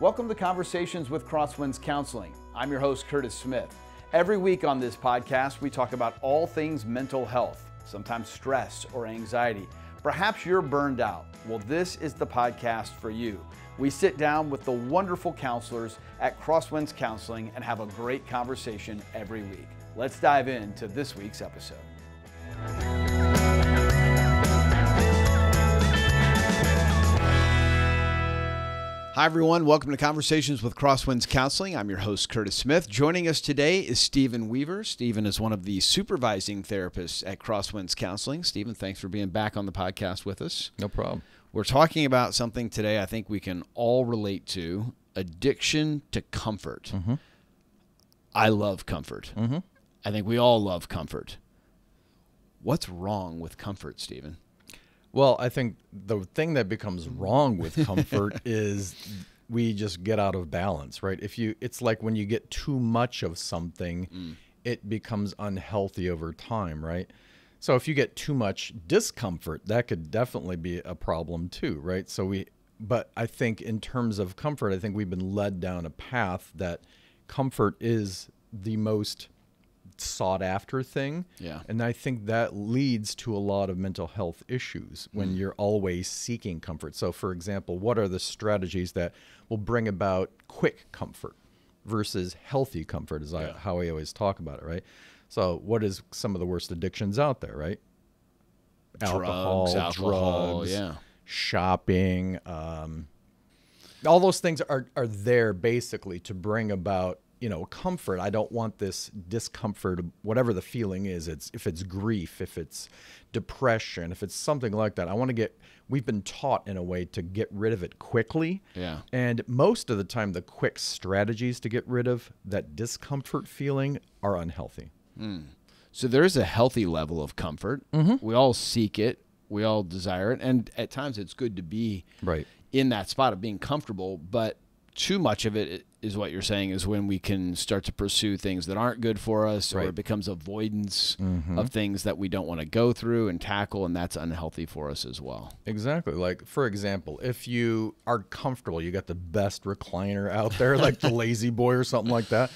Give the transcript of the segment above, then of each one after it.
Welcome to Conversations with Crosswinds Counseling. I'm your host, Curtis Smith. Every week on this podcast, we talk about all things mental health, sometimes stress or anxiety. Perhaps you're burned out. Well, this is the podcast for you. We sit down with the wonderful counselors at Crosswinds Counseling and have a great conversation every week. Let's dive into this week's episode. Hi, everyone. Welcome to Conversations with Crosswinds Counseling. I'm your host, Curtis Smith. Joining us today is Stephen Weaver. Stephen is one of the supervising therapists at Crosswinds Counseling. Stephen, thanks for being back on the podcast with us. No problem. We're talking about something today I think we can all relate to, addiction to comfort. Mm-hmm. I love comfort. Mm-hmm. I think we all love comfort. What's wrong with comfort, Stephen? Well, I think the thing that becomes wrong with comfort is we just get out of balance, right? It's like when you get too much of something, it becomes unhealthy over time, right? So if you get too much discomfort, that could definitely be a problem too, right? But I think in terms of comfort, I think we've been led down a path that comfort is the most sought after thing. Yeah. And I think that leads to a lot of mental health issues when you're always seeking comfort. So for example, what are the strategies that will bring about quick comfort versus healthy comfort is how I always talk about it, right? So what is some of the worst addictions out there, right? Alcohol, drugs, shopping, all those things are there basically to bring about comfort. I don't want this discomfort, whatever the feeling is. If it's grief, if it's depression, if it's something like that, we've been taught in a way to get rid of it quickly. Yeah. And most of the time, the quick strategies to get rid of that discomfort feeling are unhealthy. So there is a healthy level of comfort. We all seek it. We all desire it. And at times it's good to be in that spot of being comfortable, but too much of it is what you're saying is when we can start to pursue things that aren't good for us, or it becomes avoidance of things that we don't want to go through and tackle, and that's unhealthy for us as well. Exactly. Like, for example, if you are comfortable, you got the best recliner out there, like the Lazy Boy or something like that,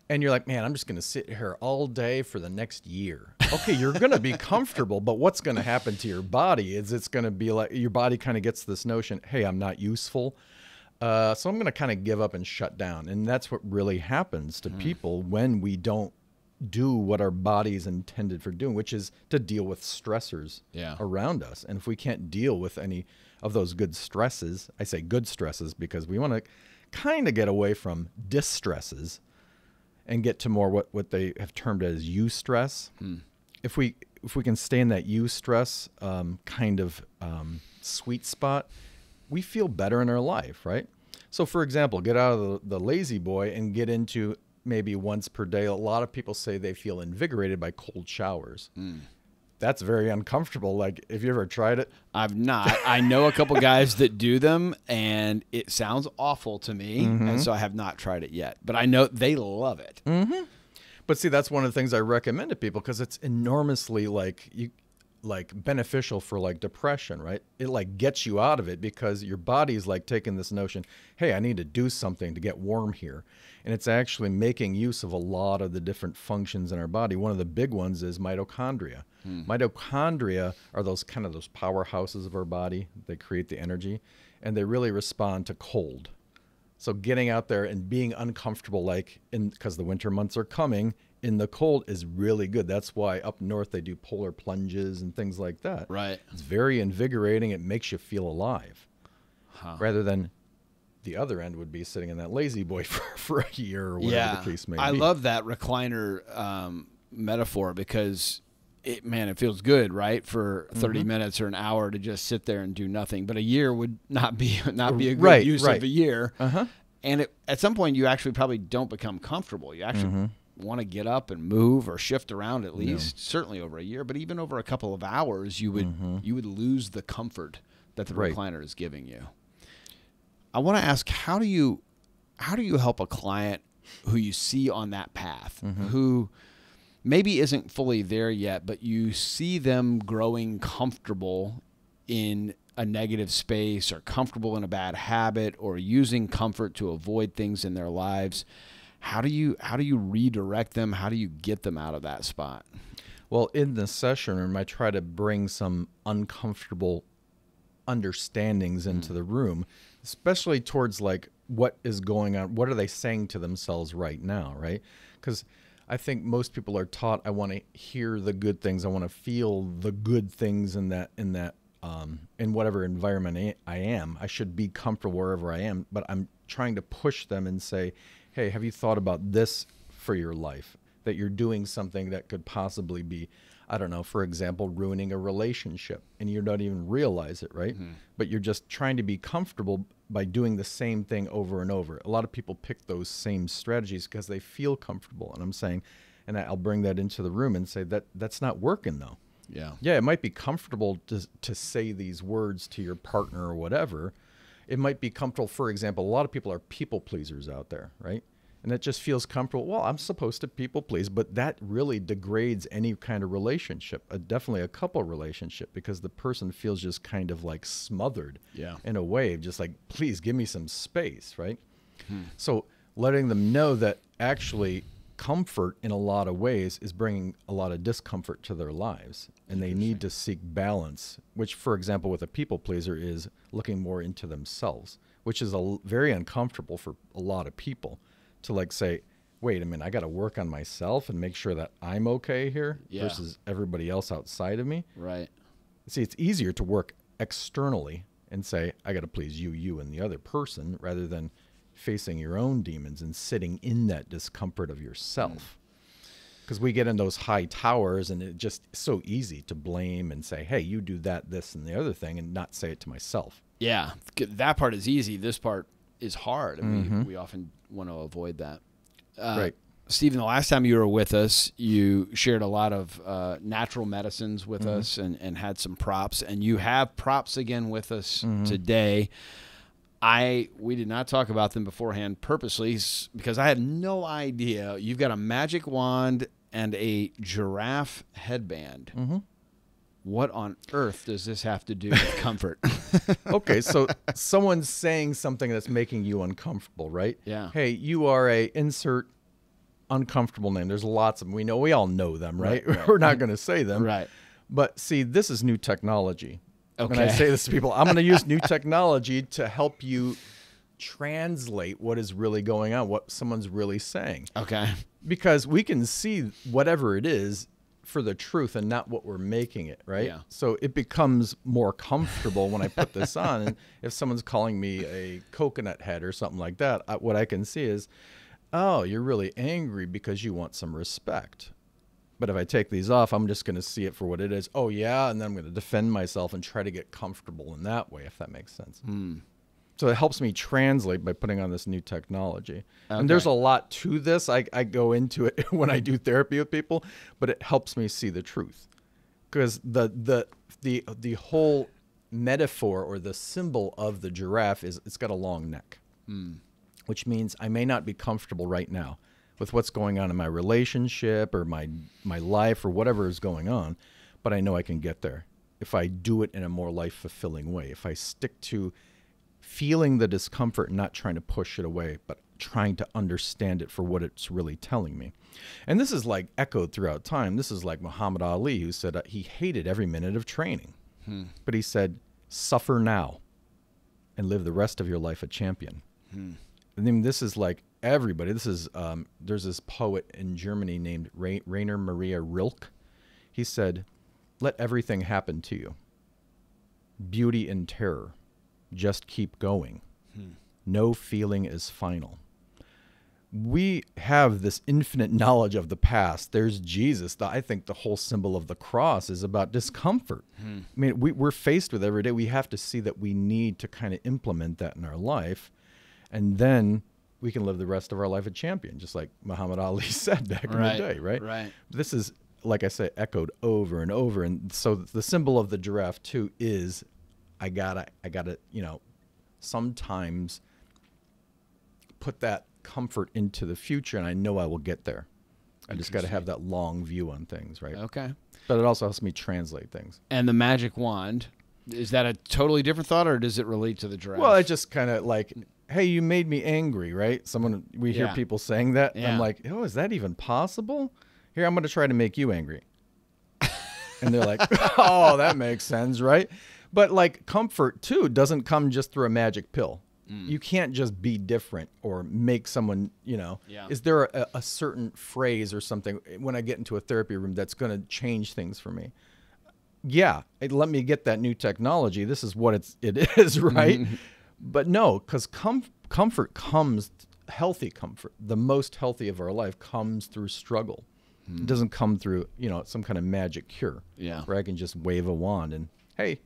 and you're like, man, I'm just going to sit here all day for the next year. Okay, you're going to be comfortable, but what's going to happen to your body is it's going to be like your body kind of gets this notion, hey, I'm not useful. So I'm going to kind of give up and shut down. And that's what really happens to people when we don't do what our body is intended for doing, which is to deal with stressors around us. And if we can't deal with any of those good stresses, I say good stresses because we want to kind of get away from distresses and get to more what they have termed as eustress. If we can stay in that eustress sweet spot, we feel better in our life, right? So for example, get out of the Lazy Boy and get into maybe once per day. A lot of people say they feel invigorated by cold showers. That's very uncomfortable. Like, have you ever tried it? I've not. I know a couple guys that do them, and it sounds awful to me, and so I have not tried it yet. But I know they love it. But see, that's one of the things I recommend to people because it's enormously beneficial for depression, right? It gets you out of it because your body's taking this notion, hey, I need to do something to get warm here. And it's actually making use of a lot of the different functions in our body. One of the big ones is mitochondria. Mitochondria are those powerhouses of our body. They create the energy and they really respond to cold. So getting out there and being uncomfortable, because the winter months are coming, in the cold is really good. That's why up north they do polar plunges and things like that. Right. It's very invigorating. It makes you feel alive. Rather than the other end would be sitting in that Lazy Boy for a year or whatever the case may be. I love that recliner metaphor because it feels good, right? For 30 minutes or an hour to just sit there and do nothing. But a year would not be a good use of a year. And at some point you actually probably don't become comfortable. You actually want to get up and move or shift around at least, certainly over a year, but even over a couple of hours, you would lose the comfort that the recliner is giving you. I want to ask, how do you help a client who you see on that path, who maybe isn't fully there yet, but you see them growing comfortable in a negative space or comfortable in a bad habit or using comfort to avoid things in their lives, how do you redirect them? How do you get them out of that spot? Well, in the session room, I try to bring some uncomfortable understandings into the room, especially towards like what is going on. What are they saying to themselves right now, right? Because I think most people are taught, I want to hear the good things. I want to feel the good things in whatever environment I am. I should be comfortable wherever I am, but I'm trying to push them and say, hey, have you thought about this for your life? That you're doing something that could possibly be, I don't know, for example, ruining a relationship, and you don't even realize it, right? But you're just trying to be comfortable by doing the same thing over and over. A lot of people pick those same strategies because they feel comfortable. And I'm saying, and I'll bring that into the room and say that's not working though. Yeah, it might be comfortable to say these words to your partner or whatever. It might be comfortable, for example, a lot of people are people pleasers out there, right? And it just feels comfortable. Well, I'm supposed to people please, but that really degrades any kind of relationship, definitely a couple relationship, because the person feels just kind of like smothered in a way, just like, please give me some space, right? So letting them know that actually comfort in a lot of ways is bringing a lot of discomfort to their lives, and they need to seek balance, which, for example, with a people pleaser is looking more into themselves, which is very uncomfortable for a lot of people. To like say, wait a minute, I got to work on myself and make sure that I'm okay here versus everybody else outside of me. Right. See, it's easier to work externally and say, I got to please you and the other person, rather than facing your own demons and sitting in that discomfort of yourself. Because we get in those high towers and it's just so easy to blame and say, hey, you do that, this, and the other thing, and not say it to myself. Yeah, that part is easy. This part is hard, and we often want to avoid that. Right. Stephen, the last time you were with us, you shared a lot of natural medicines with us and had some props, and you have props again with us today. We did not talk about them beforehand purposely because I had no idea. You've got a magic wand and a giraffe headband. What on earth does this have to do with comfort? Okay, so someone's saying something that's making you uncomfortable, right? Yeah. Hey, you are a insert uncomfortable name. There's lots of them. We all know them, right? We're not going to say them. Right. But see, this is new technology. Okay. When I say this to people, I'm going to use new technology to help you translate what is really going on, what someone's really saying. Okay. Because we can see whatever it is for the truth and not what we're making it, right? Yeah. So it becomes more comfortable when I put this on. And if someone's calling me a coconut head or something like that, what I can see is, oh, you're really angry because you want some respect. But if I take these off, I'm just going to see it for what it is. Oh, yeah, and then I'm going to defend myself and try to get comfortable in that way, if that makes sense. So it helps me translate by putting on this new technology. Okay. And there's a lot to this. I go into it when I do therapy with people, but it helps me see the truth. Because the whole metaphor or the symbol of the giraffe is it's got a long neck, which means I may not be comfortable right now with what's going on in my relationship or my life or whatever is going on, but I know I can get there if I do it in a more life-fulfilling way, if I stick to feeling the discomfort and not trying to push it away, but trying to understand it for what it's really telling me. And this is like echoed throughout time. This is like Muhammad Ali, who said he hated every minute of training, but he said, suffer now and live the rest of your life a champion. I mean, this is like everybody. This is there's this poet in Germany named Rainer Maria Rilke. He said, let everything happen to you. Beauty and terror. Just keep going. No feeling is final. We have this infinite knowledge of the past. There's Jesus. I think the whole symbol of the cross is about discomfort. I mean, we're faced with every day. We have to see that we need to kind of implement that in our life. And then we can live the rest of our life a champion, just like Muhammad Ali said back in the day, right? Right. This is, like I said, echoed over and over. And so the symbol of the giraffe, too, is I gotta, sometimes put that comfort into the future, and I know I will get there. I just got to have that long view on things, right? Okay. But it also helps me translate things. And the magic wand, Is that a totally different thought, or does it relate to the giraffe? Well, it just kind of like, hey, you made me angry, right? We hear people saying that. Yeah. I'm like, oh, is that even possible? Here, I'm going to try to make you angry. And they're like, oh, that makes sense, right? But like comfort too doesn't come just through a magic pill. You can't just be different or make someone, is there a certain phrase or something when I get into a therapy room that's going to change things for me? Yeah, let me get that new technology. This is what it is, right? But no, because comfort comes, healthy comfort, the most healthy of our life comes through struggle. It doesn't come through, some kind of magic cure. Yeah. Where I can just wave a wand and, hey,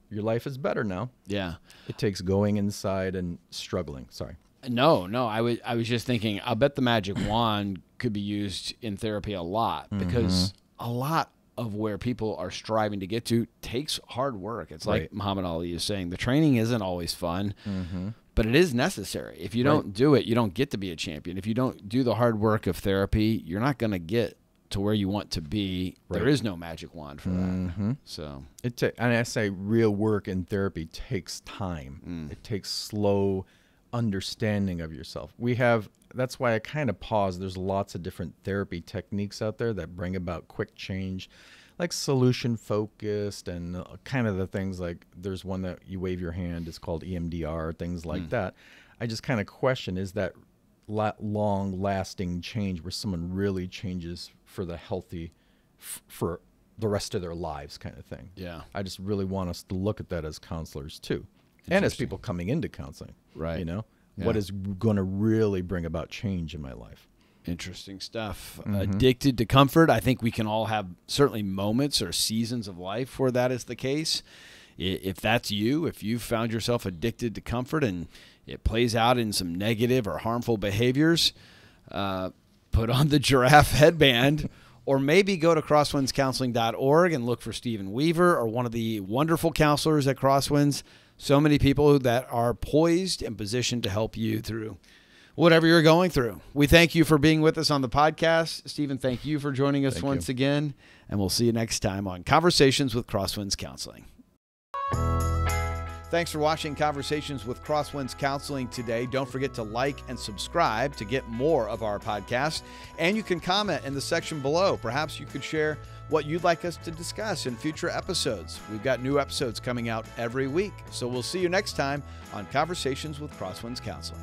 your life is better now. Yeah. It takes going inside and struggling. Sorry. No. I was just thinking, I bet the magic wand could be used in therapy a lot, because a lot of where people are striving to get to takes hard work. It's like Muhammad Ali is saying, the training isn't always fun, but it is necessary. If you don't do it, you don't get to be a champion. If you don't do the hard work of therapy, you're not going to get to where you want to be. There is no magic wand for that. So and I say real work in therapy takes time. It takes slow understanding of yourself. That's why I kind of pause. There's lots of different therapy techniques out there that bring about quick change, like solution focused and kind of the things like there's one that you wave your hand. It's called EMDR, things like that. I just kind of question, is that long lasting change where someone really changes for the healthy, for the rest of their lives kind of thing. Yeah. I just really want us to look at that as counselors too. And as people coming into counseling, right? What is going to really bring about change in my life? Interesting stuff. Addicted to comfort. I think we can all have certainly moments or seasons of life where that is the case. If that's you, if you've found yourself addicted to comfort and it plays out in some negative or harmful behaviors, put on the giraffe headband, or maybe go to crosswindscounseling.org and look for Stephen Weaver or one of the wonderful counselors at Crosswinds. So many people that are poised and positioned to help you through whatever you're going through. We thank you for being with us on the podcast. Stephen, thank you for joining us once again. And we'll see you next time on Conversations with Crosswinds Counseling. Thanks for watching Conversations with Crosswinds Counseling today. Don't forget to like and subscribe to get more of our podcast. And you can comment in the section below. Perhaps you could share what you'd like us to discuss in future episodes. We've got new episodes coming out every week. So we'll see you next time on Conversations with Crosswinds Counseling.